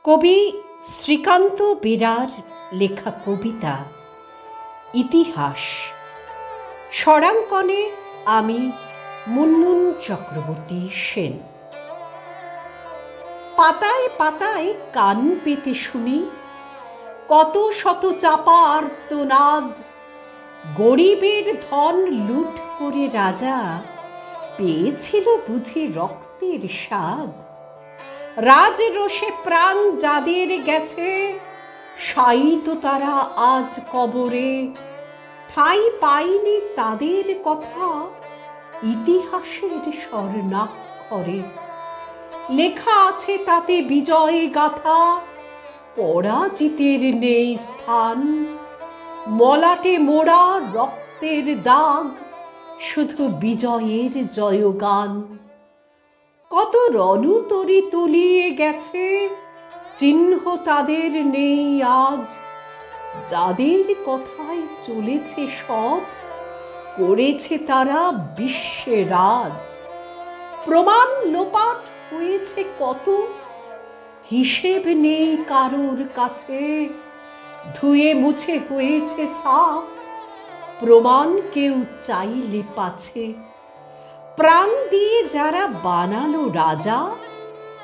কবি শ্রীকান্ত বেরার লেখা কবিতা ইতিহাস। স্বরাঙ্কনে আমি মুনমুন চক্রবর্তী সেন। পাতায় পাতায় কান পেতে শুনি কত শত চাপা আর্তনাদ। গরিবের ধন লুট করে রাজা পেয়েছিল বুঝি রক্তের স্বাদ। রাজরোষে প্রাণ যাদের গেছে শায়িত তারা আজ কবরে। ঠাঁই পায়নি তাদের কথা ইতিহাসের স্বর্ণাক্ষরে। লেখা আছে তাতে বিজয় গাথা, পরাজিতের নেই স্থান। মলাটে মোড়া রক্তের দাগ, শুধু বিজয়ের জয়গান। কত রণতরী তলিয়ে গেছে, চিহ্ন তাদের নেই আজ। যাদের কথায় চলেছে সব, করেছে তারা বিশ্বে রাজ। প্রমাণ লোপাট হয়েছে কত, হিসেব নেই কারোর কাছে। ধুয়ে মুছে হয়েছে সাফ, প্রমাণ কেউ চাইলে পাছে। প্রাণ দিয়ে যারা বানালো রাজা,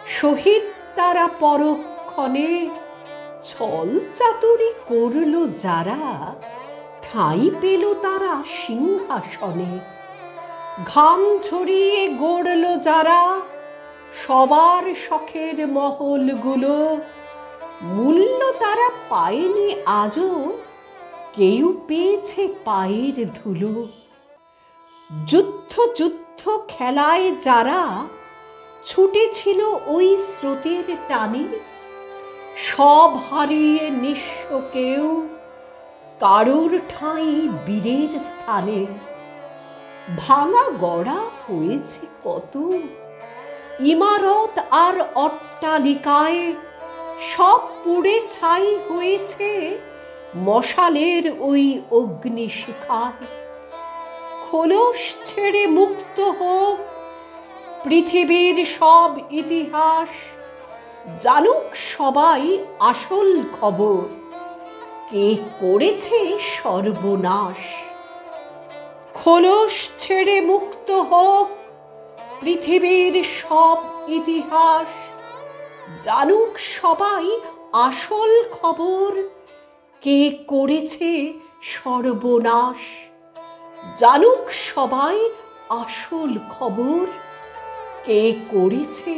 শহীদ তারা পরক্ষণে। ছল চাতুরি করলো যারা, ঠাঁই পেল তারা সিংহাসনে। ঘাম ঝরিয়ে গড়ল যারা সবার শখের মহলগুলো, মূল্য তারা পায়নি আজও, কেউ পেয়েছে পায়ের ধুলো। যুদ্ধ যুদ্ধ খেলায় যারা ছুটেছিল ওই স্রোতের টানে, সব হারিয়ে নিঃস্ব কেউ, কারোর ঠাঁই বীরের স্থানে। ভাঙা গড়া হয়েছে কত, ইমারত আর অট্টালিকায়। সব পুড়ে ছাই হয়েছে মশালের ওই অগ্নিশিখায়। খোলস ছেড়ে মুক্ত হোক পৃথিবীর সব ইতিহাস, জানুক সবাই আসল খবর, কে করেছে সর্বনাশ। খোলস ছেড়ে মুক্ত হোক পৃথিবীর সব ইতিহাস, জানুক সবাই আসল খবর, কে করেছে সর্বনাশ। জানুক সবাই আসল খবর, কে করেছে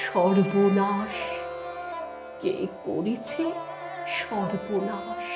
সর্বনাশ। কে করেছে সর্বনাশ।